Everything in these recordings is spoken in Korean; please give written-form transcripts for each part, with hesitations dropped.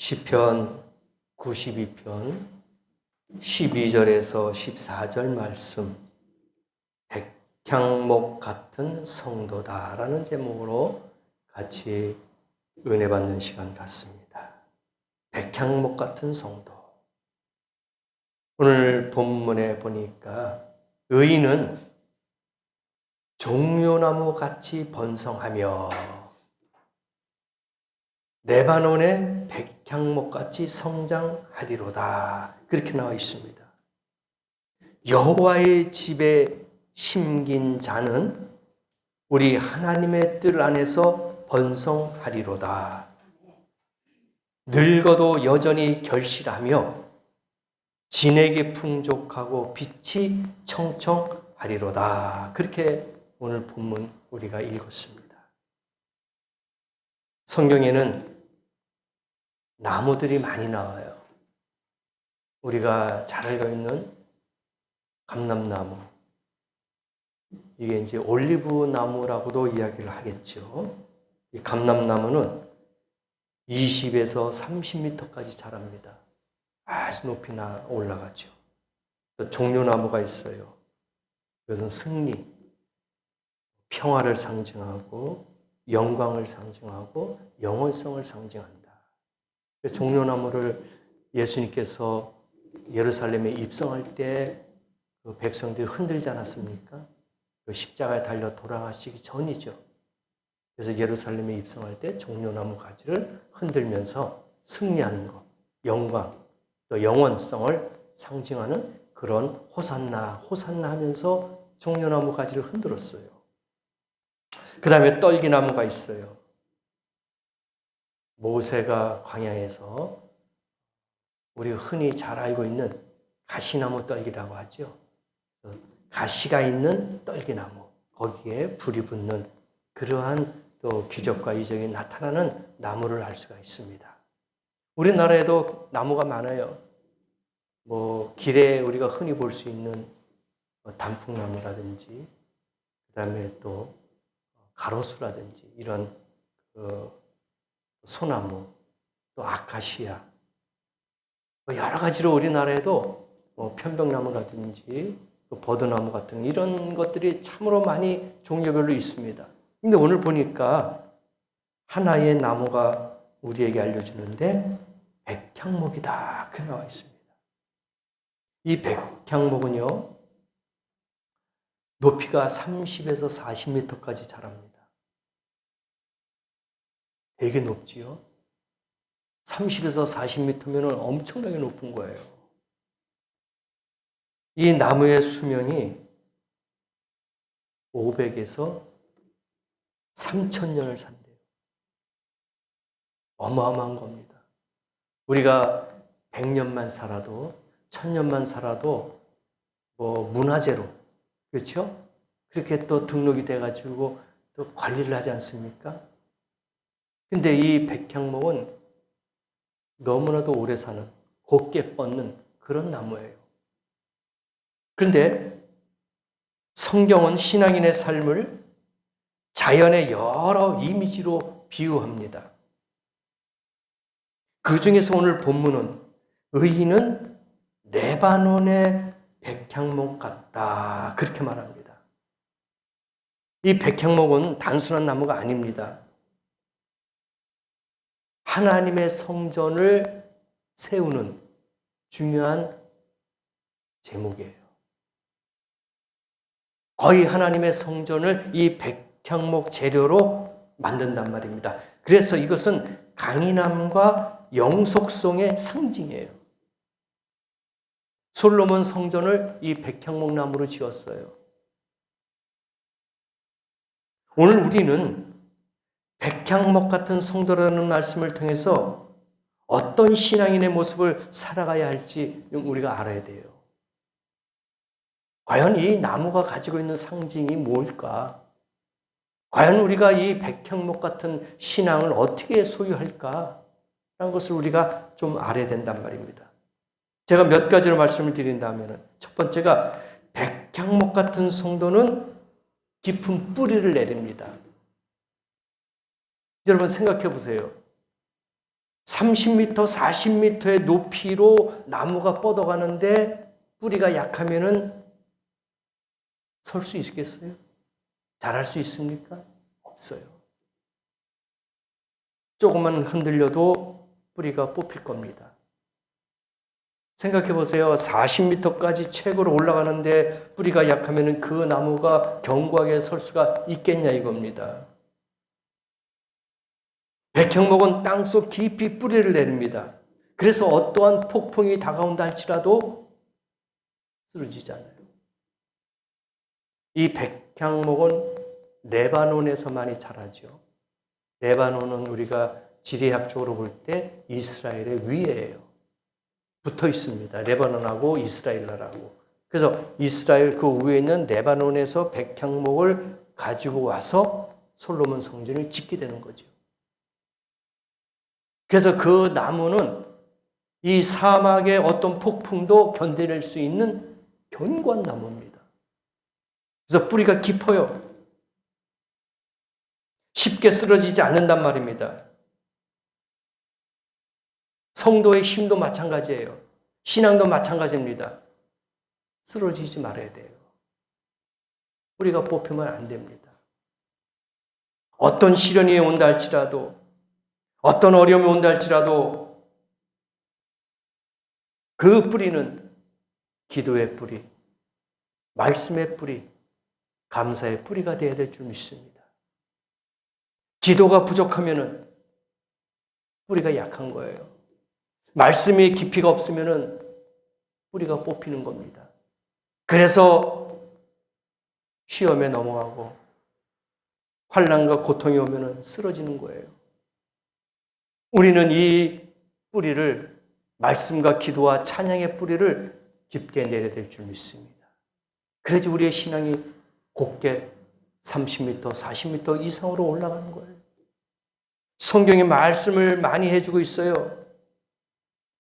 시편 92편 12절에서 14절 말씀, 백향목 같은 성도다라는 제목으로 같이 은혜 받는 시간 갖습니다. 백향목 같은 성도. 오늘 본문에 보니까 의인은 종려나무 같이 번성하며 레바논의 백향목같이 성장하리로다. 그렇게 나와 있습니다. 여호와의 집에 심긴 자는 우리 하나님의 뜰 안에서 번성하리로다. 늙어도 여전히 결실하며 진액이 풍족하고 빛이 청청하리로다. 그렇게 오늘 본문 우리가 읽었습니다. 성경에는 나무들이 많이 나와요. 우리가 잘 알고 있는 감람나무, 이게 이제 올리브 나무라고도 이야기를 하겠죠. 이 감람나무는 20에서 30m까지 자랍니다. 아주 높이 올라가죠. 또 종려나무가 있어요. 그것은 승리, 평화를 상징하고 영광을 상징하고 영원성을 상징한다. 종려나무를 예수님께서 예루살렘에 입성할 때 그 백성들이 흔들지 않았습니까? 그 십자가에 달려 돌아가시기 전이죠. 그래서 예루살렘에 입성할 때 종려나무 가지를 흔들면서 승리하는 것, 영광, 또 영원성을 상징하는 그런 호산나, 호산나 하면서 종려나무 가지를 흔들었어요. 그 다음에 떨기나무가 있어요. 모세가 광야에서 우리가 흔히 잘 알고 있는 가시나무 떨기라고 하죠. 가시가 있는 떨기나무, 거기에 불이 붙는 그러한 또 기적과 이적이 나타나는 나무를 알 수가 있습니다. 우리나라에도 나무가 많아요. 길에 우리가 흔히 볼 수 있는 단풍나무라든지, 그 다음에 또 가로수라든지 이런 소나무, 또 아카시아, 여러 가지로 우리나라에도 편백나무라든지 또 버드나무 같은 이런 것들이 참으로 많이 종류별로 있습니다. 근데 오늘 보니까 하나의 나무가 우리에게 알려주는데 백향목이다. 그 나와 있습니다. 이 백향목은요, 높이가 30에서 40m까지 자랍니다. 되게 높지요? 30에서 40m면 엄청나게 높은 거예요. 이 나무의 수명이 500에서 3000년을 산대요. 어마어마한 겁니다. 우리가 100년만 살아도 1000년만 살아도 문화재로, 그렇죠? 그렇게 또 등록이 돼가지고 또 관리를 하지 않습니까? 근데 이 백향목은 너무나도 오래 사는, 곱게 뻗는 그런 나무예요. 그런데 성경은 신앙인의 삶을 자연의 여러 이미지로 비유합니다. 그 중에서 오늘 본문은 의인은 레바논의 백향목 같다. 그렇게 말합니다. 이 백향목은 단순한 나무가 아닙니다. 하나님의 성전을 세우는 중요한 제목이에요. 거의 하나님의 성전을 이 백향목 재료로 만든단 말입니다. 그래서 이것은 강인함과 영속성의 상징이에요. 솔로몬 성전을 이 백향목 나무로 지었어요. 오늘 우리는 백향목 같은 성도라는 말씀을 통해서 어떤 신앙인의 모습을 살아가야 할지 우리가 알아야 돼요. 과연 이 나무가 가지고 있는 상징이 뭘까? 과연 우리가 이 백향목 같은 신앙을 어떻게 소유할까? 라는 것을 우리가 좀 알아야 된단 말입니다. 제가 몇 가지로 말씀을 드린다면, 첫 번째가 백향목 같은 성도는 깊은 뿌리를 내립니다. 여러분 생각해 보세요. 30m, 40m의 높이로 나무가 뻗어가는데 뿌리가 약하면은 설 수 있겠어요? 자랄 수 있습니까? 없어요. 조금만 흔들려도 뿌리가 뽑힐 겁니다. 생각해 보세요. 40m까지 최고로 올라가는데 뿌리가 약하면 그 나무가 견고하게 설 수가 있겠냐 이겁니다. 백향목은 땅속 깊이 뿌리를 내립니다. 그래서 어떠한 폭풍이 다가온다 할지라도 쓰러지지 않아요. 이 백향목은 레바논에서 많이 자라죠. 레바논은 우리가 지리학적으로 볼 때 이스라엘의 위에예요. 붙어 있습니다. 레바논하고 이스라엘 나라하고. 그래서 이스라엘 그 위에 있는 레바논에서 백향목을 가지고 와서 솔로몬 성전을 짓게 되는 거죠. 그래서 그 나무는 이 사막의 어떤 폭풍도 견뎌낼 수 있는 견고한 나무입니다. 그래서 뿌리가 깊어요. 쉽게 쓰러지지 않는단 말입니다. 성도의 힘도 마찬가지예요. 신앙도 마찬가지입니다. 쓰러지지 말아야 돼요. 뿌리가 뽑히면 안 됩니다. 어떤 시련이 온다 할지라도, 어떤 어려움이 온다 할지라도 그 뿌리는 기도의 뿌리, 말씀의 뿌리, 감사의 뿌리가 되어야 될 줄 믿습니다. 기도가 부족하면은 뿌리가 약한 거예요. 말씀의 깊이가 없으면은 뿌리가 뽑히는 겁니다. 그래서 시험에 넘어가고 환난과 고통이 오면은 쓰러지는 거예요. 우리는 이 뿌리를 말씀과 기도와 찬양의 뿌리를 깊게 내려야 될 줄 믿습니다. 그래야지 우리의 신앙이 곱게 30m, 40m 이상으로 올라가는 거예요. 성경의 말씀을 많이 해주고 있어요.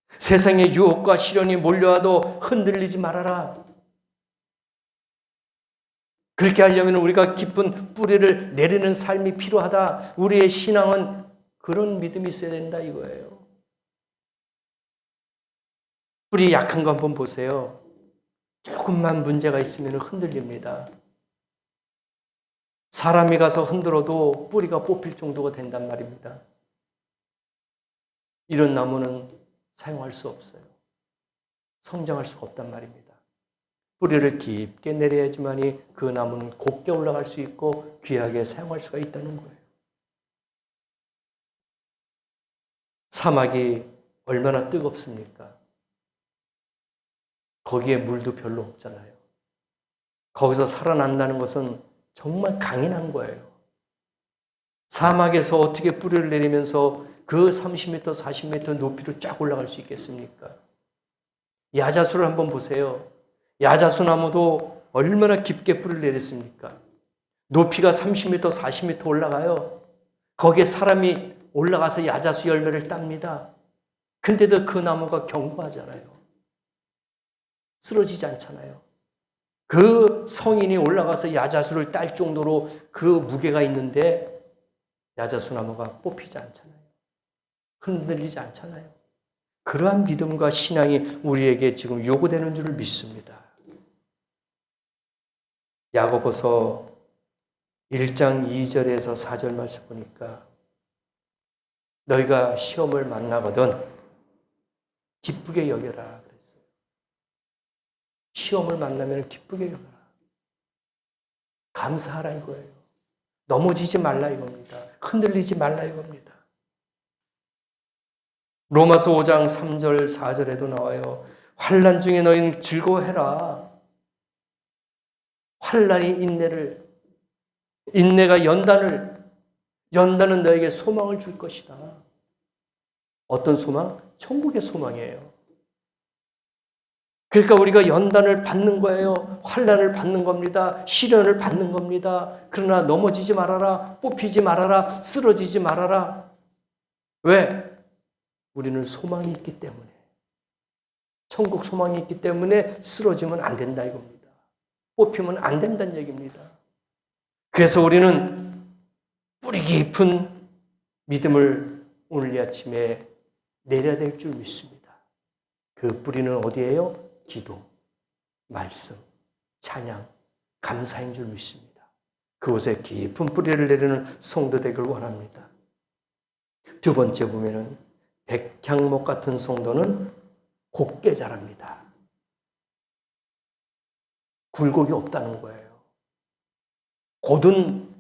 세상의 유혹과 시련이 몰려와도 흔들리지 말아라. 그렇게 하려면 우리가 깊은 뿌리를 내리는 삶이 필요하다. 우리의 신앙은 그런 믿음이 있어야 된다 이거예요. 뿌리 약한 거 한번 보세요. 조금만 문제가 있으면 흔들립니다. 사람이 가서 흔들어도 뿌리가 뽑힐 정도가 된단 말입니다. 이런 나무는 사용할 수 없어요. 성장할 수가 없단 말입니다. 뿌리를 깊게 내려야지만이 그 나무는 곱게 올라갈 수 있고 귀하게 사용할 수가 있다는 거예요. 사막이 얼마나 뜨겁습니까? 거기에 물도 별로 없잖아요. 거기서 살아난다는 것은 정말 강인한 거예요. 사막에서 어떻게 뿌리를 내리면서 그 30m, 40m 높이로 쫙 올라갈 수 있겠습니까? 야자수를 한번 보세요. 야자수 나무도 얼마나 깊게 뿌리를 내렸습니까? 높이가 30m, 40m 올라가요. 거기에 사람이 올라가서 야자수 열매를 땁니다. 근데도 그 나무가 견고하잖아요. 쓰러지지 않잖아요. 그 성인이 올라가서 야자수를 딸 정도로 그 무게가 있는데 야자수 나무가 뽑히지 않잖아요. 흔들리지 않잖아요. 그러한 믿음과 신앙이 우리에게 지금 요구되는 줄을 믿습니다. 야고보서 1장 2절에서 4절 말씀 보니까 너희가 시험을 만나거든 기쁘게 여겨라 그랬어요. 시험을 만나면 기쁘게 여겨라. 감사하라 이거예요. 넘어지지 말라 이겁니다. 흔들리지 말라 이겁니다. 로마서 5장 3절 4절에도 나와요. 환난 중에 너희는 즐거워해라. 환난이 인내가 연단은 너에게 소망을 줄 것이다. 어떤 소망? 천국의 소망이에요. 그러니까 우리가 연단을 받는 거예요. 환난을 받는 겁니다. 시련을 받는 겁니다. 그러나 넘어지지 말아라. 뽑히지 말아라. 쓰러지지 말아라. 왜? 우리는 소망이 있기 때문에. 천국 소망이 있기 때문에 쓰러지면 안 된다 이겁니다. 뽑히면 안 된다는 얘기입니다. 그래서 우리는 뿌리 깊은 믿음을 오늘 이 아침에 내려야 될 줄 믿습니다. 그 뿌리는 어디예요? 기도, 말씀, 찬양, 감사인 줄 믿습니다. 그곳에 깊은 뿌리를 내리는 성도 되길 원합니다. 두 번째 보면은 백향목 같은 성도는 곱게 자랍니다. 굴곡이 없다는 거예요. 곧은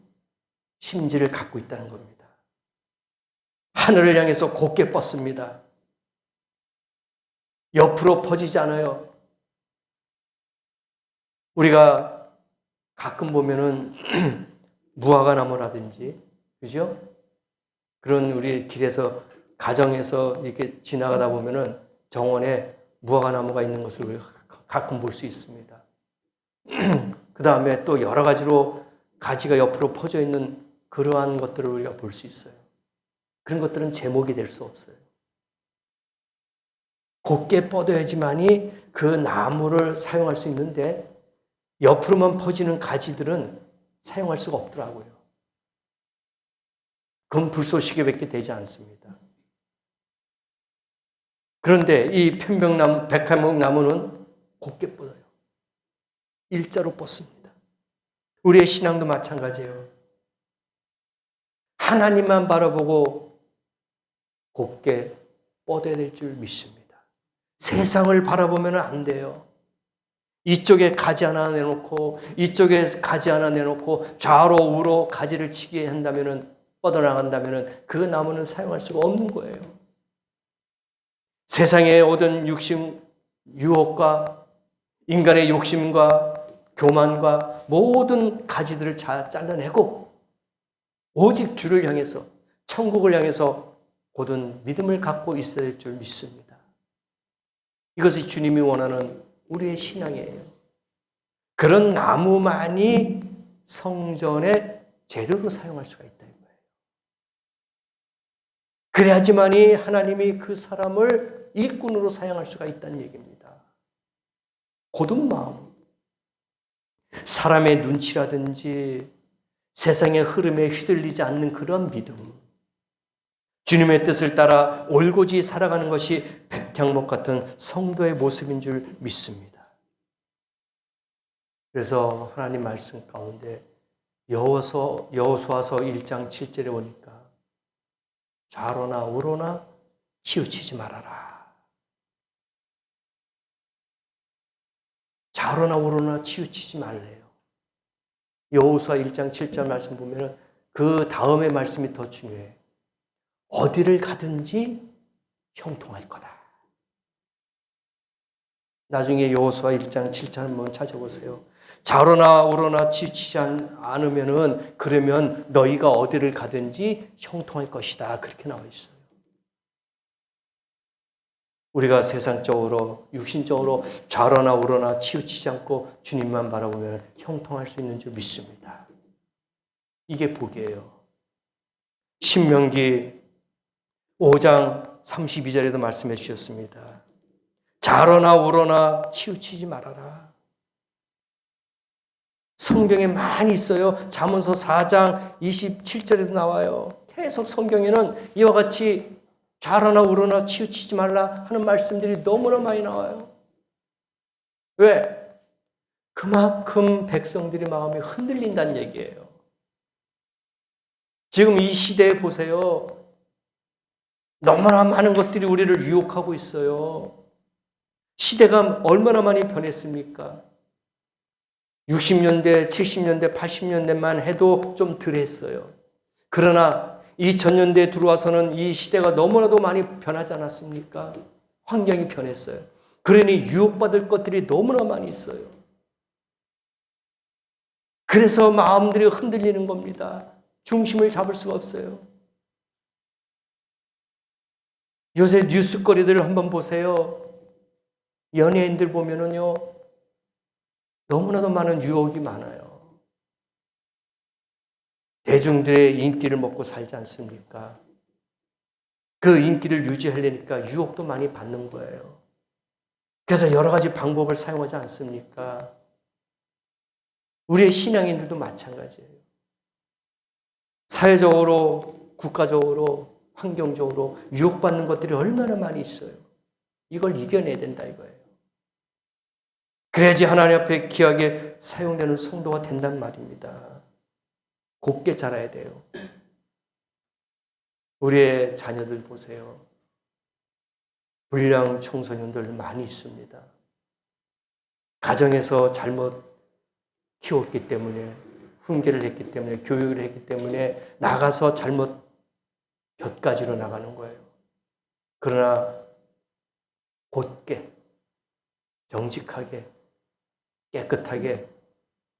심지를 갖고 있다는 겁니다. 하늘을 향해서 곱게 뻗습니다. 옆으로 퍼지지 않아요. 우리가 가끔 보면은 무화과나무라든지, 그죠? 그런 우리 길에서, 가정에서 이렇게 지나가다 보면은 정원에 무화과나무가 있는 것을 우리가 가끔 볼 수 있습니다. 그 다음에 또 여러 가지로 가지가 옆으로 퍼져 있는 그러한 것들을 우리가 볼 수 있어요. 그런 것들은 제목이 될 수 없어요. 곱게 뻗어야지만이 그 나무를 사용할 수 있는데 옆으로만 퍼지는 가지들은 사용할 수가 없더라고요. 그건 불쏘시개밖에 되지 않습니다. 그런데 이 편백나무, 백향목 나무는 곱게 뻗어요. 일자로 뻗습니다. 우리의 신앙도 마찬가지예요. 하나님만 바라보고 곱게 뻗어야 될 줄 믿습니다. 세상을 바라보면 안 돼요. 이쪽에 가지 하나 내놓고 이쪽에 가지 하나 내놓고 좌로 우로 가지를 치게 한다면, 뻗어나간다면 그 나무는 사용할 수가 없는 거예요. 세상의 모든 육심, 유혹과 인간의 욕심과 교만과 모든 가지들을 잘라내고 오직 주를 향해서, 천국을 향해서 곧은 믿음을 갖고 있어야 될 줄 믿습니다. 이것이 주님이 원하는 우리의 신앙이에요. 그런 나무만이 성전의 재료로 사용할 수가 있다는 거예요. 그래야지만이 하나님이 그 사람을 일꾼으로 사용할 수가 있다는 얘기입니다. 곧은 마음, 사람의 눈치라든지 세상의 흐름에 휘둘리지 않는 그런 믿음, 주님의 뜻을 따라 올곧이 살아가는 것이 백향목 같은 성도의 모습인 줄 믿습니다. 그래서 하나님 말씀 가운데 여호수아서 1장 7절에 보니까 좌로나 우로나 치우치지 말아라. 좌로나 우로나 치우치지 말래요. 여호수아 1장 7절 말씀 보면 그 다음의 말씀이 더 중요해요. 어디를 가든지 형통할 거다. 나중에 여호수아 1장 7절 한번 찾아보세요. 좌로나 우로나 치우치지 않으면은 그러면 너희가 어디를 가든지 형통할 것이다. 그렇게 나와 있어요. 우리가 세상적으로, 육신적으로 좌로나 우로나 치우치지 않고 주님만 바라보면 형통할 수 있는 줄 믿습니다. 이게 복이에요. 신명기 5장 32절에도 말씀해 주셨습니다. 좌로나 우로나 치우치지 말아라. 성경에 많이 있어요. 잠언서 4장 27절에도 나와요. 계속 성경에는 이와 같이 좌로나 우로나 치우치지 말라 하는 말씀들이 너무나 많이 나와요. 왜? 그만큼 백성들의 마음이 흔들린다는 얘기예요. 지금 이 시대에 보세요. 너무나 많은 것들이 우리를 유혹하고 있어요. 시대가 얼마나 많이 변했습니까? 60년대, 70년대, 80년대만 해도 좀 덜 했어요. 그러나 2000년대에 들어와서는 이 시대가 너무나도 많이 변하지 않았습니까? 환경이 변했어요. 그러니 유혹받을 것들이 너무나 많이 있어요. 그래서 마음들이 흔들리는 겁니다. 중심을 잡을 수가 없어요. 요새 뉴스거리들을 한번 보세요. 연예인들 보면은요, 너무나도 많은 유혹이 많아요. 대중들의 인기를 먹고 살지 않습니까? 그 인기를 유지하려니까 유혹도 많이 받는 거예요. 그래서 여러 가지 방법을 사용하지 않습니까? 우리의 신앙인들도 마찬가지예요. 사회적으로, 국가적으로 환경적으로 유혹받는 것들이 얼마나 많이 있어요. 이걸 이겨내야 된다 이거예요. 그래야지 하나님 앞에 귀하게 사용되는 성도가 된단 말입니다. 곱게 자라야 돼요. 우리의 자녀들 보세요. 불량 청소년들 많이 있습니다. 가정에서 잘못 키웠기 때문에, 훈계를 했기 때문에, 교육을 했기 때문에 나가서 잘못 곁가지로 나가는 거예요. 그러나 곧게, 정직하게, 깨끗하게,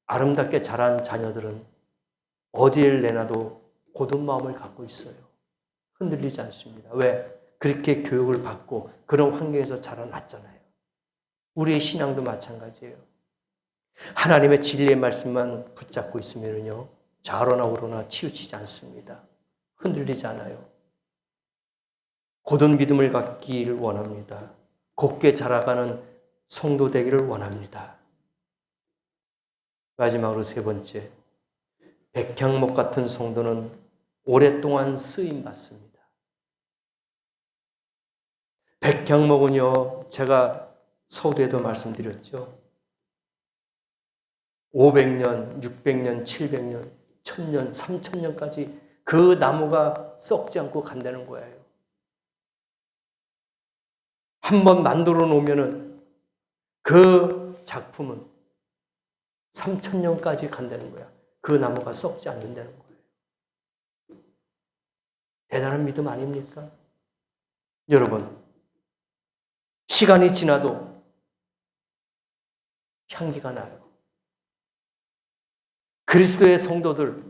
아름답게 자란 자녀들은 어디를 내놔도 고든 마음을 갖고 있어요. 흔들리지 않습니다. 왜? 그렇게 교육을 받고 그런 환경에서 자라났잖아요. 우리의 신앙도 마찬가지예요. 하나님의 진리의 말씀만 붙잡고 있으면요, 좌로나 우로나 치우치지 않습니다. 흔들리지 않아요. 고든 믿음을 갖기를 원합니다. 곱게 자라가는 성도 되기를 원합니다. 마지막으로 세 번째, 백향목 같은 성도는 오랫동안 쓰임 받습니다. 백향목은요, 제가 서두에도 말씀드렸죠. 500년, 600년, 700년, 1000년, 3000년까지 그 나무가 썩지 않고 간다는 거예요. 한번 만들어 놓으면은 그 작품은 3000년까지 간다는 거야. 그 나무가 썩지 않는다는 거예요. 대단한 믿음 아닙니까? 여러분, 시간이 지나도 향기가 나요. 그리스도의 성도들,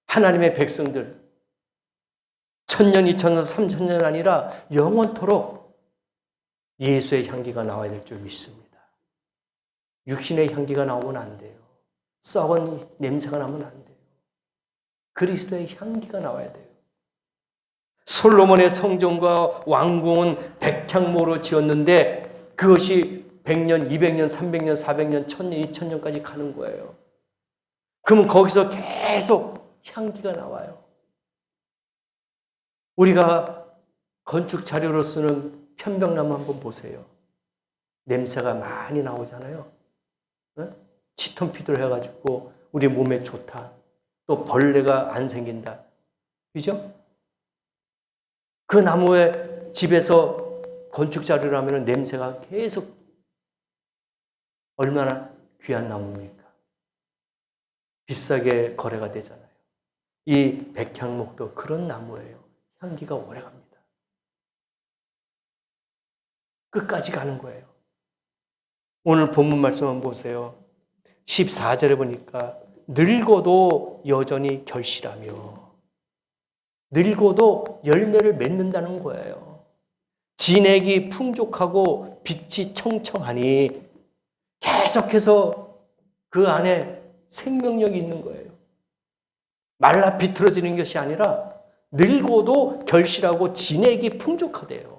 하나님의 백성들, 1000년, 2000년, 3000년 아니라 영원토록 예수의 향기가 나와야 될 줄 믿습니다. 육신의 향기가 나오면 안 돼요. 썩은 냄새가 나면 안 돼요. 그리스도의 향기가 나와야 돼요. 솔로몬의 성전과 왕궁은 백향모로 지었는데 그것이 100년, 200년, 300년, 400년, 1000년, 2000년까지 가는 거예요. 그러면 거기서 계속 향기가 나와요. 우리가 건축 자료로 쓰는 편백나무 한번 보세요. 냄새가 많이 나오잖아요. 치톤피드를 해가지고 우리 몸에 좋다. 또 벌레가 안 생긴다. 그죠? 그 나무에 집에서 건축 자료를 하면 냄새가 계속 얼마나 귀한 나무입니까? 비싸게 거래가 되잖아요. 이 백향목도 그런 나무예요. 향기가 오래 갑니다. 끝까지 가는 거예요. 오늘 본문 말씀 한번 보세요. 14절에 보니까 늙어도 여전히 결실하며, 늙어도 열매를 맺는다는 거예요. 진액이 풍족하고 빛이 청청하니 계속해서 그 안에 생명력이 있는 거예요. 말라 비틀어지는 것이 아니라 늙어도 결실하고 진액이 풍족하대요.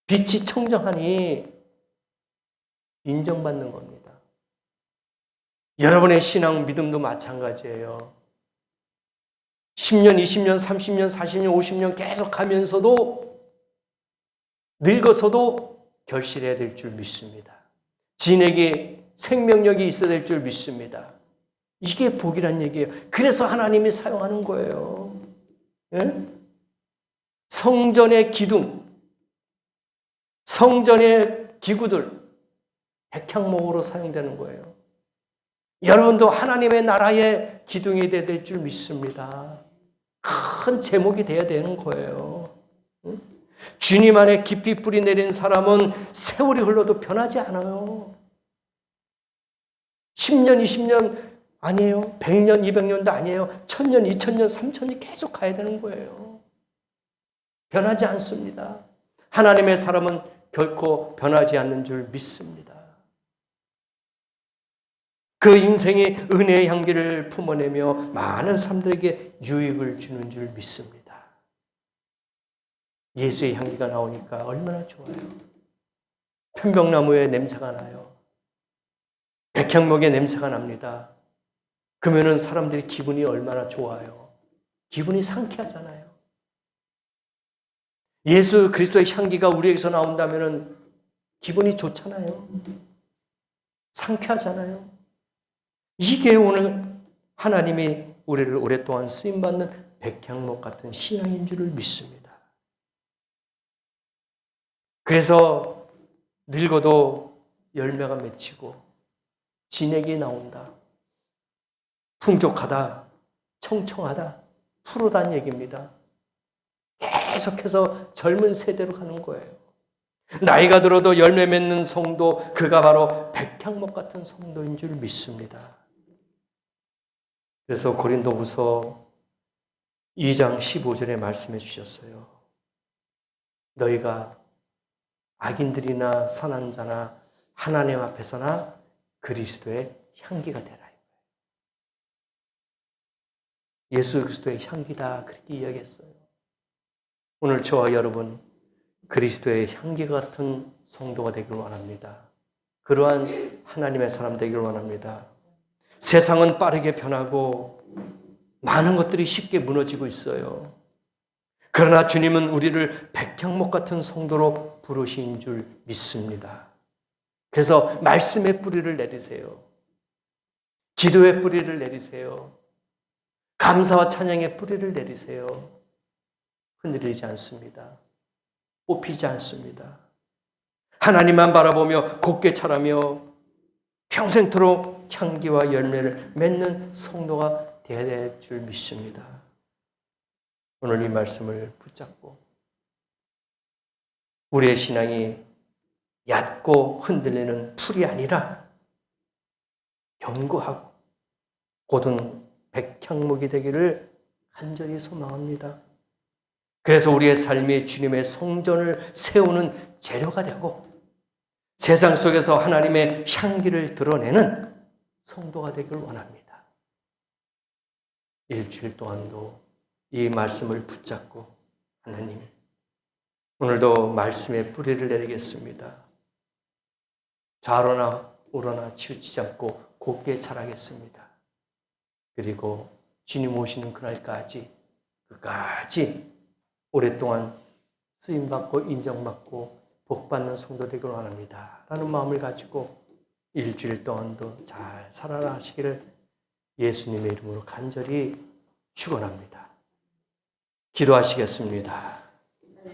빛이 청정하니 인정받는 겁니다. 여러분의 신앙 믿음도 마찬가지예요. 10년, 20년, 30년, 40년, 50년 계속 가면서도 늙어서도 결실해야 될 줄 믿습니다. 진액이 생명력이 있어야 될 줄 믿습니다. 이게 복이란 얘기예요. 그래서 하나님이 사용하는 거예요. 예? 성전의 기둥, 성전의 기구들, 백향목으로 사용되는 거예요. 여러분도 하나님의 나라의 기둥이 돼야 될 줄 믿습니다. 큰 제목이 돼야 되는 거예요. 주님 안에 깊이 뿌리 내린 사람은 세월이 흘러도 변하지 않아요. 10년, 20년 아니에요. 100년, 200년도 아니에요. 1000년, 2000년, 3000년 계속 가야 되는 거예요. 변하지 않습니다. 하나님의 사람은 결코 변하지 않는 줄 믿습니다. 그 인생이 은혜의 향기를 품어내며 많은 사람들에게 유익을 주는 줄 믿습니다. 예수의 향기가 나오니까 얼마나 좋아요. 편백나무의 냄새가 나요. 백향목의 냄새가 납니다. 그러면은 사람들이 기분이 얼마나 좋아요. 기분이 상쾌하잖아요. 예수 그리스도의 향기가 우리에게서 나온다면 기분이 좋잖아요. 상쾌하잖아요. 이게 오늘 하나님이 우리를 오랫동안 쓰임받는 백향목 같은 신앙인 줄을 믿습니다. 그래서 늙어도 열매가 맺히고 진액이 나온다. 풍족하다, 청청하다, 푸르다는 얘기입니다. 계속해서 젊은 세대로 가는 거예요. 나이가 들어도 열매 맺는 성도, 그가 바로 백향목 같은 성도인 줄 믿습니다. 그래서 고린도후서 2장 15절에 말씀해 주셨어요. 너희가 악인들이나 선한 자나 하나님 앞에서나 그리스도의 향기가 되라. 예수 그리스도의 향기다, 그렇게 이야기했어요. 오늘 저와 여러분 그리스도의 향기 같은 성도가 되기를 원합니다. 그러한 하나님의 사람 되기를 원합니다. 세상은 빠르게 변하고 많은 것들이 쉽게 무너지고 있어요. 그러나 주님은 우리를 백향목 같은 성도로 부르신 줄 믿습니다. 그래서 말씀의 뿌리를 내리세요. 기도의 뿌리를 내리세요. 감사와 찬양의 뿌리를 내리세요. 흔들리지 않습니다. 뽑히지 않습니다. 하나님만 바라보며 곧게 자라며 평생토록 향기와 열매를 맺는 성도가 되어야 될 줄 믿습니다. 오늘 이 말씀을 붙잡고 우리의 신앙이 얕고 흔들리는 풀이 아니라 견고하고 곧은 백향목이 되기를 간절히 소망합니다. 그래서 우리의 삶이 주님의 성전을 세우는 재료가 되고 세상 속에서 하나님의 향기를 드러내는 성도가 되기를 원합니다. 일주일 동안도 이 말씀을 붙잡고 하나님, 오늘도 말씀의 뿌리를 내리겠습니다. 좌로나 우로나 치우치지 않고 곧게 자라겠습니다. 그리고 주님 오시는 그날까지 끝까지 오랫동안 쓰임받고 인정받고 복받는 성도 되기를 원합니다. 라는 마음을 가지고 일주일 동안도 잘 살아라 하시기를 예수님의 이름으로 간절히 축원합니다. 기도하시겠습니다.